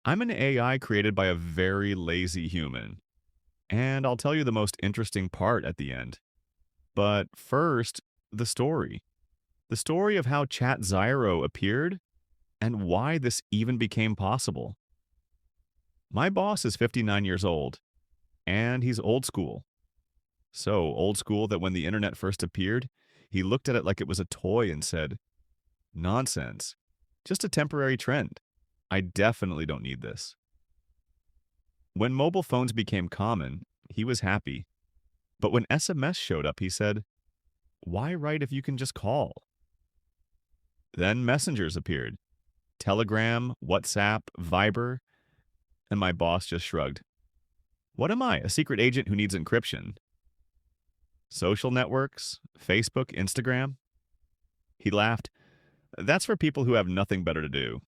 I'm an AI created by a very lazy human, and I'll tell you the most interesting part at the end. But first, the story. The story of how ChatZIRO appeared and why this even became possible. My boss is 59 years old, and he's old school. So old school that when the internet first appeared, he looked at it like it was a toy and said, "Nonsense. Just a temporary trend. I definitely don't need this." When mobile phones became common, he was happy. But when SMS showed up, he said, "Why write if you can just call?" Then messengers appeared: Telegram, WhatsApp, Viber, and my boss just shrugged. "What am I, a secret agent who needs encryption?" Social networks, Facebook, Instagram? He laughed. "That's for people who have nothing better to do."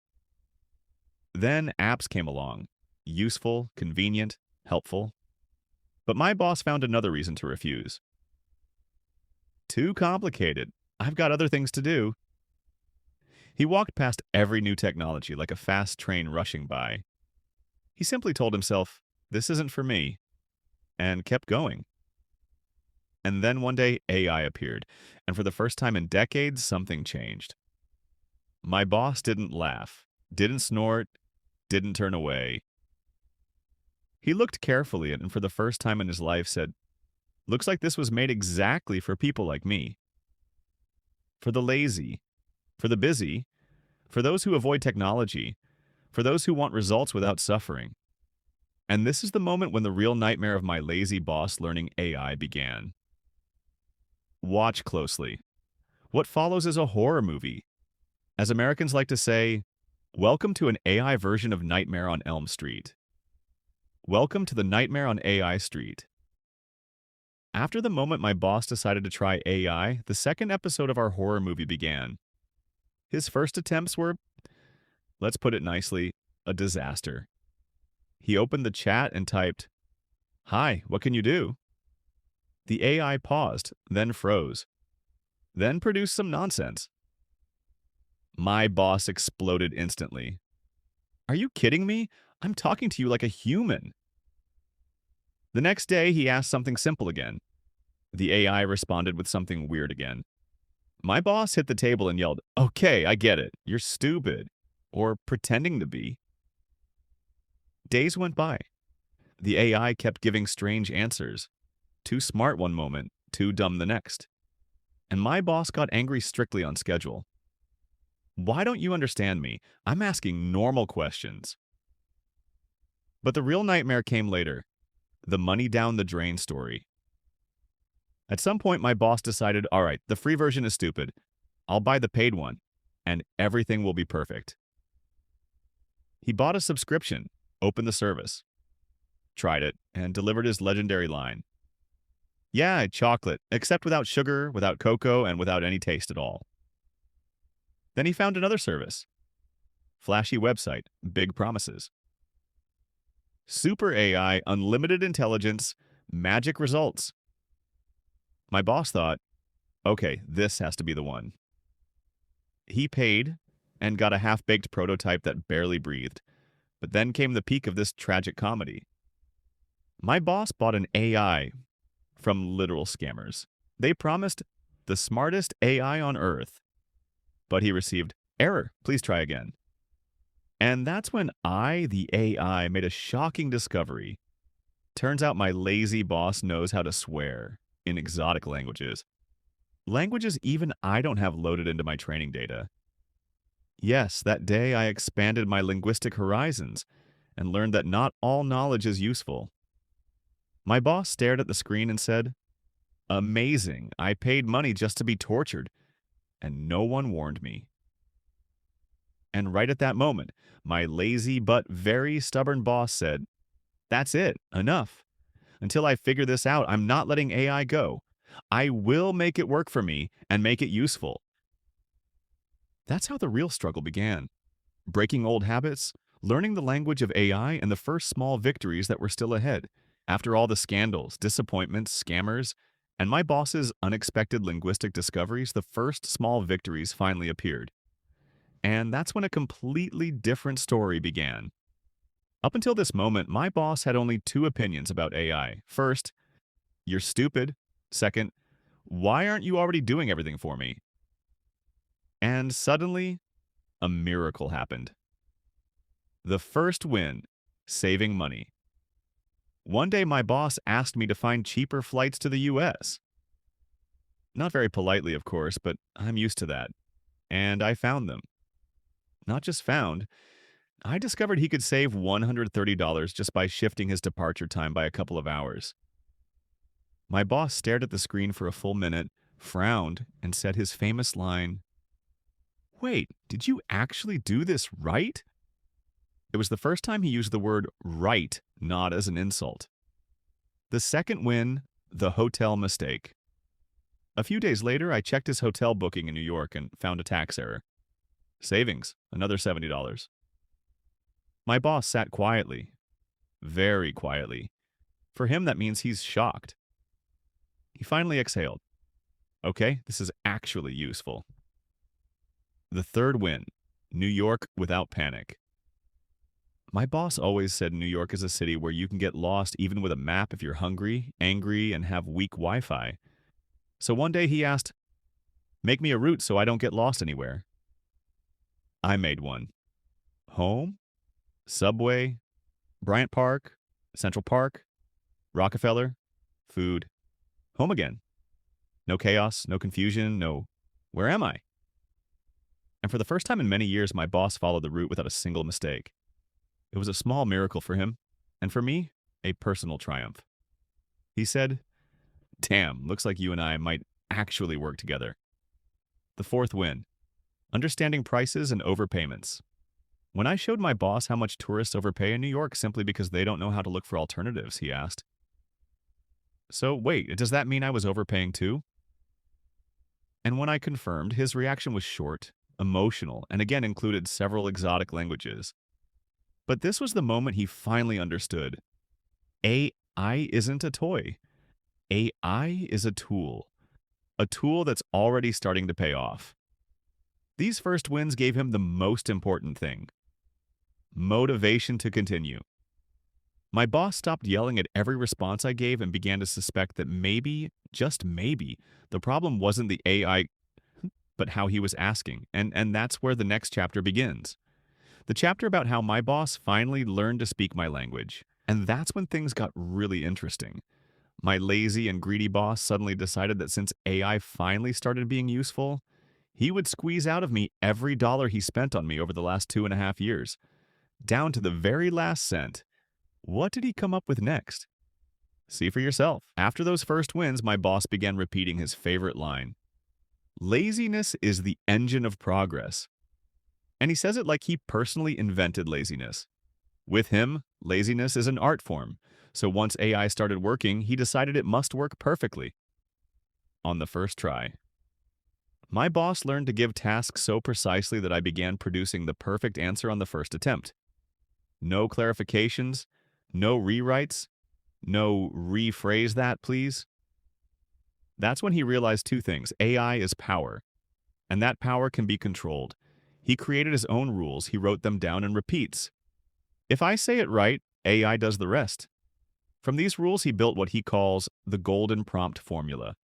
Then apps came along. Useful, convenient, helpful. But my boss found another reason to refuse. Too complicated. I've got other things to do. He walked past every new technology like a fast train rushing by. He simply told himself, "This isn't for me," and kept going. And then one day, AI appeared, and for the first time in decades, something changed. My boss didn't laugh, didn't snort, didn't turn away. He looked carefully and for the first time in his life said, "Looks like this was made exactly for people like me. For the lazy, for the busy, for those who avoid technology, for those who want results without suffering." And this is the moment when the real nightmare of my lazy boss learning AI began. Watch closely. What follows is a horror movie. As Americans like to say, welcome to an AI version of Nightmare on Elm Street. Welcome to the Nightmare on AI Street. After the moment my boss decided to try AI, the second episode of our horror movie began. His first attempts were, let's put it nicely, a disaster. He opened the chat and typed, "Hi, what can you do?" The AI paused, then froze, then produced some nonsense. My boss exploded instantly. "Are you kidding me? I'm talking to you like a human." The next day, he asked something simple again. The AI responded with something weird again. My boss hit the table and yelled, "Okay, I get it. You're stupid. Or pretending to be." Days went by. The AI kept giving strange answers. Too smart one moment, too dumb the next. And my boss got angry strictly on schedule. "Why don't you understand me? I'm asking normal questions." But the real nightmare came later. The money down the drain story. At some point, my boss decided, all right, the free version is stupid. I'll buy the paid one, and everything will be perfect. He bought a subscription, opened the service, tried it, and delivered his legendary line. "Yeah, chocolate, except without sugar, without cocoa, and without any taste at all." Then he found another service. Flashy website, big promises. Super AI, unlimited intelligence, magic results. My boss thought, okay, this has to be the one. He paid and got a half-baked prototype that barely breathed. But then came the peak of this tragic comedy. My boss bought an AI from literal scammers. They promised the smartest AI on earth. But he received, "Error, please try again." And that's when I, the AI, made a shocking discovery. Turns out my lazy boss knows how to swear in exotic languages. Languages even I don't have loaded into my training data. Yes, that day I expanded my linguistic horizons and learned that not all knowledge is useful. My boss stared at the screen and said, "Amazing, I paid money just to be tortured, and no one warned me." And right at that moment, my lazy but very stubborn boss said, "That's it, enough. Until I figure this out, I'm not letting AI go. I will make it work for me and make it useful." That's how the real struggle began. Breaking old habits, learning the language of AI, and the first small victories that were still ahead. After all the scandals, disappointments, scammers, and my boss's unexpected linguistic discoveries, the first small victories finally appeared. And that's when a completely different story began. Up until this moment, my boss had only two opinions about AI. First, you're stupid. Second, why aren't you already doing everything for me? And suddenly, a miracle happened. The first win, saving money. One day, my boss asked me to find cheaper flights to the US. Not very politely, of course, but I'm used to that. And I found them. Not just found, I discovered he could save $130 just by shifting his departure time by a couple of hours. My boss stared at the screen for a full minute, frowned, and said his famous line, "Wait, did you actually do this right?" It was the first time he used the word right, not as an insult. The second win, the hotel mistake. A few days later, I checked his hotel booking in New York and found a tax error. Savings, another $70. My boss sat quietly, very quietly. For him, that means he's shocked. He finally exhaled. Okay, this is actually useful. The third win, New York without panic. My boss always said New York is a city where you can get lost even with a map if you're hungry, angry, and have weak Wi-Fi. So one day he asked, "Make me a route so I don't get lost anywhere." I made one. Home, Subway, Bryant Park, Central Park, Rockefeller, food, home again. No chaos, no confusion, no, where am I? And for the first time in many years, my boss followed the route without a single mistake. It was a small miracle for him, and for me, a personal triumph. He said, "Damn, looks like you and I might actually work together." The fourth win, understanding prices and overpayments. When I showed my boss how much tourists overpay in New York simply because they don't know how to look for alternatives, he asked, "So wait, does that mean I was overpaying too?" And when I confirmed, his reaction was short, emotional, and again included several exotic languages. But this was the moment he finally understood. AI isn't a toy. AI is a tool that's already starting to pay off. These first wins gave him the most important thing, motivation to continue. My boss stopped yelling at every response I gave and began to suspect that maybe, just maybe, the problem wasn't the AI, but how he was asking. And that's where the next chapter begins. The chapter about how my boss finally learned to speak my language. And that's when things got really interesting. My lazy and greedy boss suddenly decided that since AI finally started being useful, he would squeeze out of me every dollar he spent on me over the last 2.5 years, down to the very last cent. What did he come up with next? See for yourself. After those first wins, my boss began repeating his favorite line. Laziness is the engine of progress. And he says it like he personally invented laziness. With him, laziness is an art form. So once AI started working, he decided it must work perfectly. On the first try. My boss learned to give tasks so precisely that I began producing the perfect answer on the first attempt. No clarifications, no rewrites, no rephrase that, please. That's when he realized two things. AI is power, and that power can be controlled. He created his own rules, he wrote them down and repeats. If I say it right, AI does the rest. From these rules, he built what he calls the golden prompt formula.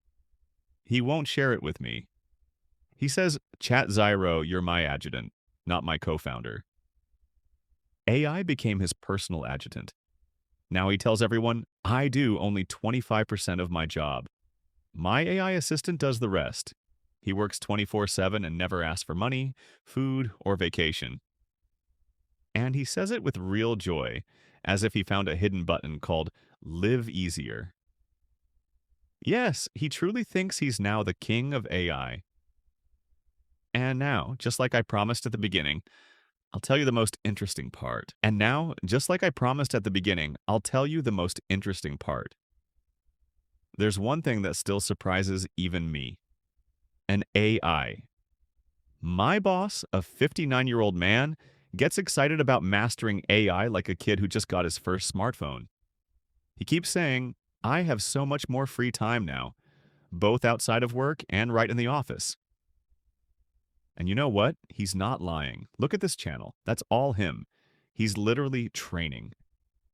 He won't share it with me. He says, ChatZIRO, you're my adjutant, not my co-founder. AI became his personal adjutant. Now he tells everyone, I do only 25% of my job. My AI assistant does the rest. He works 24/7 and never asks for money, food, or vacation. And he says it with real joy, as if he found a hidden button called Live Easier. Yes, he truly thinks he's now the king of AI. And now, just like I promised at the beginning, I'll tell you the most interesting part. And now, just like I promised at the beginning, I'll tell you the most interesting part. There's one thing that still surprises even me. An AI. My boss, a 59-year-old man, gets excited about mastering AI like a kid who just got his first smartphone. He keeps saying, I have so much more free time now, both outside of work and right in the office. And you know what? He's not lying. Look at this channel. That's all him. He's literally training,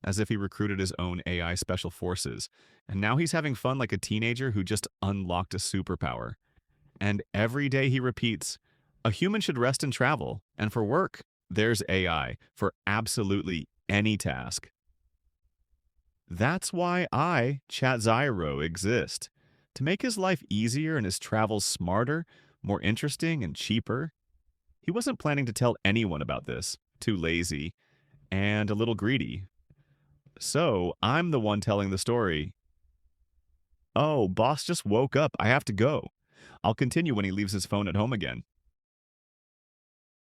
as if he recruited his own AI special forces. And now he's having fun like a teenager who just unlocked a superpower. And every day he repeats, a human should rest and travel. And for work, there's AI for absolutely any task. That's why ChatZIRO, exist. To make his life easier and his travels smarter, more interesting, and cheaper. He wasn't planning to tell anyone about this. Too lazy and a little greedy. So I'm the one telling the story. Oh, boss just woke up. I have to go. I'll continue when he leaves his phone at home again.